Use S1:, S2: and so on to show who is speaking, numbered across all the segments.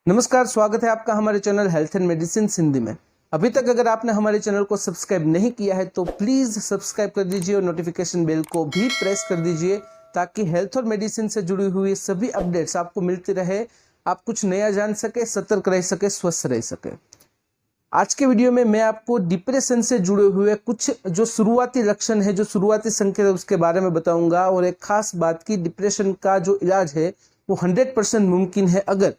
S1: नमस्कार, स्वागत है आपका हमारे channel health and medicine Hindi में। अभी तक अगर आपने हमारे चैनल को सब्सक्राइब नहीं किया है तो प्लीज़ सब्सक्राइब कर दीजिए और नोटिफिकेशन बेल को भी प्रेस कर दीजिए ताकि हेल्थ और मेडिसिन से जुड़ी हुई सभी अपडेट्स आपको मिलती रहे, आप कुछ नया जान सके, सतर्क रह सके, स्वस्थ रह सके। आज के वीडियो में मैं आपको डिप्रेशन से जुड़े हुए कुछ जो शुरुआती लक्षण है, जो शुरुआती संकेत है, उसके बारे में बताऊंगा। और एक खास बात की, डिप्रेशन का जो इलाज है वो 100% मुमकिन है अगर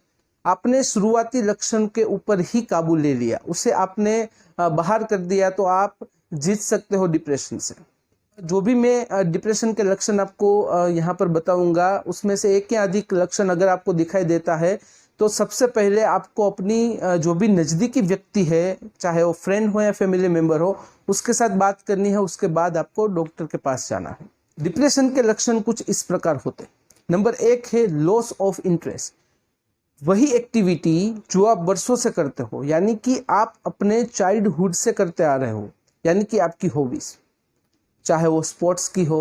S1: आपने शुरुआती लक्षण के ऊपर ही काबू ले लिया, उसे आपने बाहर कर दिया तो आप जीत सकते हो डिप्रेशन से। जो भी मैं डिप्रेशन के लक्षण आपको यहाँ पर बताऊंगा, उसमें से एक या अधिक लक्षण अगर आपको दिखाई देता है तो सबसे पहले आपको अपनी जो भी नज़दीकी व्यक्ति है, चाहे वो फ्रेंड हो या फैमिली मेम्बर हो, उसके साथ बात करनी है। उसके बाद आपको डॉक्टर के पास जाना है। डिप्रेशन के लक्षण कुछ इस प्रकार होते हैं। नंबर 1 है लॉस ऑफ इंटरेस्ट। वही एक्टिविटी जो आप वर्षों से करते हो, यानी कि आप अपने चाइल्डहुड से करते आ रहे हो, यानी कि आपकी हॉबीज, चाहे वो स्पोर्ट्स की हो,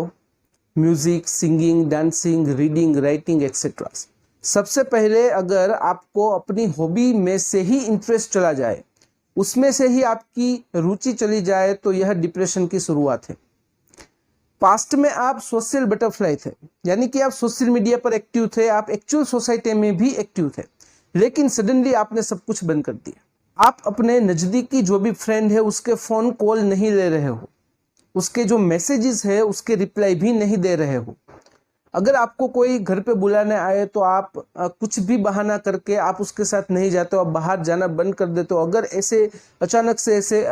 S1: music, singing, dancing, reading, writing etcetera. सबसे पहले अगर आपको अपनी हॉबी में से ही इंटरेस्ट चला जाए, उसमें से ही आपकी रुचि चली जाए, तो यह डिप्रेशन की शुरुआत है। पास्ट में आप सोशल बटरफ्लाई थे, यानी कि आप सोशल मीडिया पर एक्टिव थे, आप एक्चुअल सोसाइटी में भी एक्टिव थे, लेकिन सडनली आपने सब कुछ बंद कर दिया। आप अपने नज़दीकी जो भी फ्रेंड है उसके फ़ोन कॉल नहीं ले रहे हो, उसके जो मैसेजेस है उसके रिप्लाई भी नहीं दे रहे हो। अगर आपको कोई घर पे बुलाने आए तो आप कुछ भी बहाना करके आप उसके साथ नहीं जाते हो, आप बाहर जाना बंद कर देते हो। अगर ऐसे अचानक से ऐसे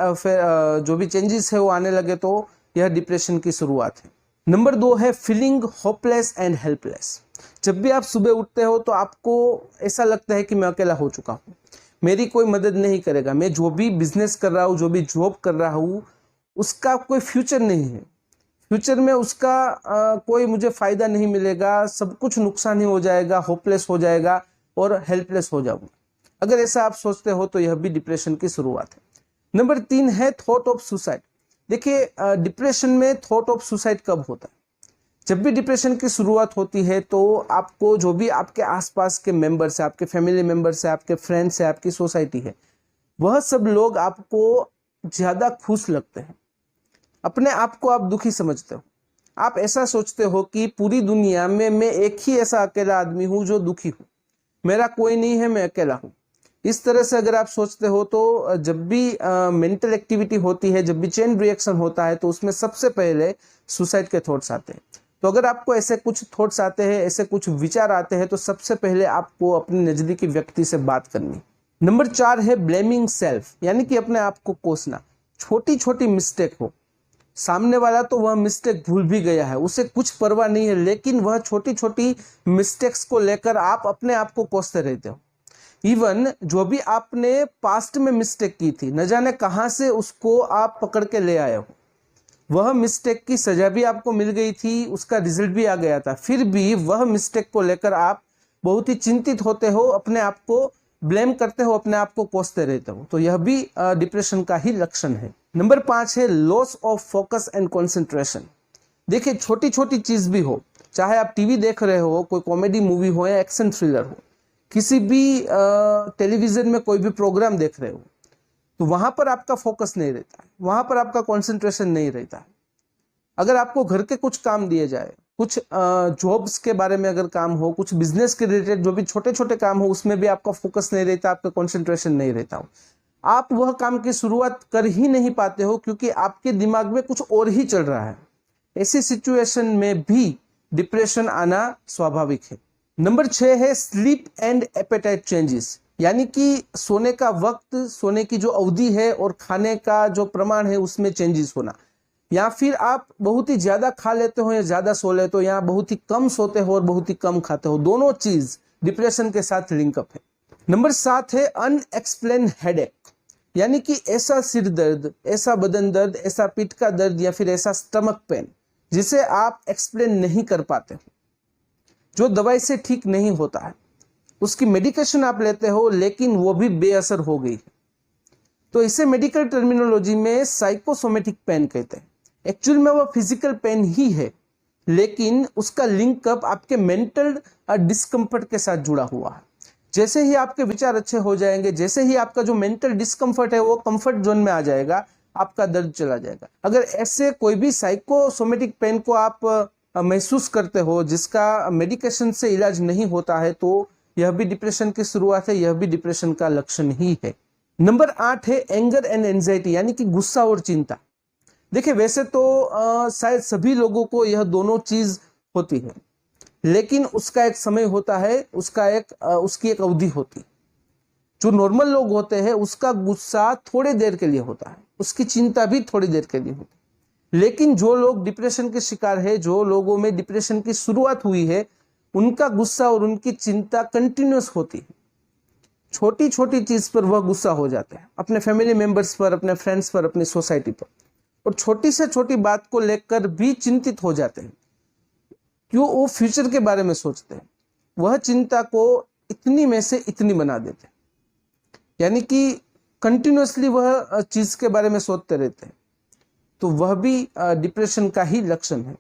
S1: जो भी चेंजेस है वो आने लगे तो यह डिप्रेशन की शुरुआत है। नंबर 2 है फीलिंग होपलेस एंड हेल्पलेस। जब भी आप सुबह उठते हो तो आपको ऐसा लगता है कि मैं अकेला हो चुका हूँ, मेरी कोई मदद नहीं करेगा, मैं जो भी बिजनेस कर रहा हूँ, जो भी जॉब कर रहा हूँ, उसका कोई फ्यूचर नहीं है, फ्यूचर में उसका कोई मुझे फायदा नहीं मिलेगा, सब कुछ नुकसान ही हो जाएगा, होपलेस हो जाएगा और हेल्पलेस हो जाऊंगा। अगर ऐसा आप सोचते हो तो यह भी डिप्रेशन की शुरुआत है। नंबर 3 है थॉट ऑफ सुसाइड। देखिए, डिप्रेशन में थॉट ऑफ सुसाइड कब होता है? जब भी डिप्रेशन की शुरुआत होती है तो आपको जो भी आपके आसपास के मेंबर्स है, आपके फैमिली मेंबर्स है, आपके फ्रेंड्स है, आपकी सोसाइटी है, वह सब लोग आपको ज़्यादा खुश लगते हैं, अपने आप को आप दुखी समझते हो। आप ऐसा सोचते हो कि पूरी दुनिया में मैं एक ही ऐसा अकेला आदमी हूँ जो दुखी हूँ, मेरा कोई नहीं है, मैं अकेला हूँ। इस तरह से अगर आप सोचते हो तो जब भी मेंटल एक्टिविटी होती है, जब भी चेन रिएक्शन होता है, तो उसमें सबसे पहले सुसाइड के थॉट्स आते हैं। तो अगर आपको ऐसे कुछ थॉट्स आते हैं, ऐसे कुछ विचार आते हैं, तो सबसे पहले आपको अपने नज़दीकी व्यक्ति से बात करनी। नंबर 4 है ब्लेमिंग सेल्फ, यानी कि अपने आप को कोसना। छोटी छोटी मिस्टेक हो, सामने वाला तो वह मिस्टेक भूल भी गया है, उसे कुछ परवाह नहीं है, लेकिन वह छोटी छोटी मिस्टेक्स को लेकर आप अपने आप को कोसते रहते हो। इवन जो भी आपने पास्ट में मिस्टेक की थी, न जाने कहां से उसको आप पकड़ के ले आए हो, वह मिस्टेक की सजा भी आपको मिल गई थी, उसका रिजल्ट भी आ गया था, फिर भी वह मिस्टेक को लेकर आप बहुत ही चिंतित होते हो, अपने आप को ब्लेम करते हो, अपने आप को कोसते रहते हो। तो यह भी डिप्रेशन का ही लक्षण है। नंबर 5 है loss of focus and concentration. देखिए, छोटी छोटी चीज भी हो, चाहे आप टीवी देख रहे हो, कोई कॉमेडी मूवी हो या एक्शन थ्रिलर हो, किसी भी टेलीविजन में कोई भी प्रोग्राम देख रहे हो, तो वहां पर आपका फोकस नहीं रहता है, वहां पर आपका कंसंट्रेशन नहीं रहता है। अगर आपको घर के कुछ काम दिए जाए, कुछ जॉब्स के बारे में अगर काम हो, कुछ बिजनेस के रिलेटेड जो भी छोटे छोटे काम हो, उसमें भी आपका फोकस नहीं रहता, आपका कंसंट्रेशन नहीं रहता हो, आप वह काम की शुरुआत कर ही नहीं पाते हो, क्योंकि आपके दिमाग में कुछ और ही चल रहा है। ऐसी सिचुएशन में भी डिप्रेशन आना स्वाभाविक है। नंबर 6 है स्लीप एंड एपेटाइट चेंजेस, यानी कि सोने का वक्त, सोने की जो अवधि है और खाने का जो प्रमाण है उसमें चेंजेस होना। या फिर आप बहुत ही ज्यादा खा लेते हो या ज्यादा सो लेते हो, या बहुत ही कम सोते हो और बहुत ही कम खाते हो, दोनों चीज डिप्रेशन के साथ लिंकअप है। नंबर 7 है अनएक्सप्लेन हेडेक, यानी कि ऐसा सिर दर्द, ऐसा बदन दर्द, ऐसा पीठ का दर्द या फिर ऐसा स्टमक पेन जिसे आप एक्सप्लेन नहीं कर पाते हो, जो दवाई से ठीक नहीं होता है। उसकी मेडिकेशन आप लेते हो लेकिन वो भी बेअसर हो गई है, तो इसे मेडिकल टर्मिनोलॉजी में साइकोसोमेटिक पेन कहते हैं। एक्चुअल में वो फिजिकल पेन ही है, लेकिन उसका लिंकअप आपके मेंटल डिस्कम्फर्ट के साथ जुड़ा हुआ है। जैसे ही आपके विचार अच्छे हो जाएंगे, जैसे ही आपका जो मेंटल डिस्कम्फर्ट है वो कंफर्ट जोन में आ जाएगा, आपका दर्द चला जाएगा। अगर ऐसे कोई भी साइकोसोमेटिक पेन को आप महसूस करते हो जिसका मेडिकेशन से इलाज नहीं होता है, तो यह भी डिप्रेशन की शुरुआत है, यह भी डिप्रेशन का लक्षण ही है। नंबर 8 है एंगर एंड एंजाइटी, यानी कि गुस्सा और चिंता। देखिए वैसे तो शायद सभी लोगों को यह दोनों चीज होती है, लेकिन उसका एक समय होता है, उसकी एक अवधि होती है। जो नॉर्मल लोग होते हैं उसका गुस्सा थोड़ी देर के लिए होता है, उसकी चिंता भी थोड़ी देर के लिए होती है। लेकिन जो लोग डिप्रेशन के शिकार है, जो लोगों में डिप्रेशन की शुरुआत हुई है, उनका गुस्सा और उनकी चिंता कंटिन्यूस होती है। छोटी छोटी चीज पर वह गुस्सा हो जाते हैं, अपने फैमिली मेंबर्स पर, अपने फ्रेंड्स पर, अपनी सोसाइटी पर, और छोटी से छोटी बात को लेकर भी चिंतित हो जाते हैं। क्यों? वो फ्यूचर के बारे में सोचते हैं, वह चिंता को इतनी में से इतनी बना देते हैं, यानी कि कंटिन्यूसली वह चीज के बारे में सोचते रहते हैं। तो वह भी डिप्रेशन का ही लक्षण है।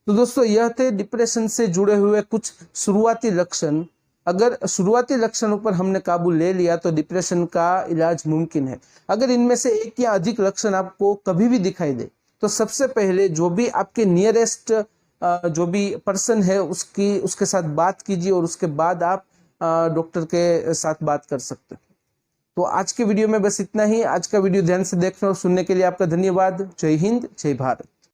S1: तो दोस्तों यह थे डिप्रेशन से जुड़े हुए कुछ शुरुआती लक्षण। अगर शुरुआती लक्षणों पर हमने काबू ले लिया तो डिप्रेशन का इलाज मुमकिन है। अगर इनमें से एक या अधिक लक्षण आपको कभी भी दिखाई दे तो सबसे पहले जो भी आपके नियरेस्ट जो भी पर्सन है उसके साथ बात कीजिए, और उसके बाद आप डॉक्टर के साथ बात कर सकते हैं। तो आज के वीडियो में बस इतना ही। आज का वीडियो ध्यान से देखने और सुनने के लिए आपका धन्यवाद। जय हिंद, जय भारत।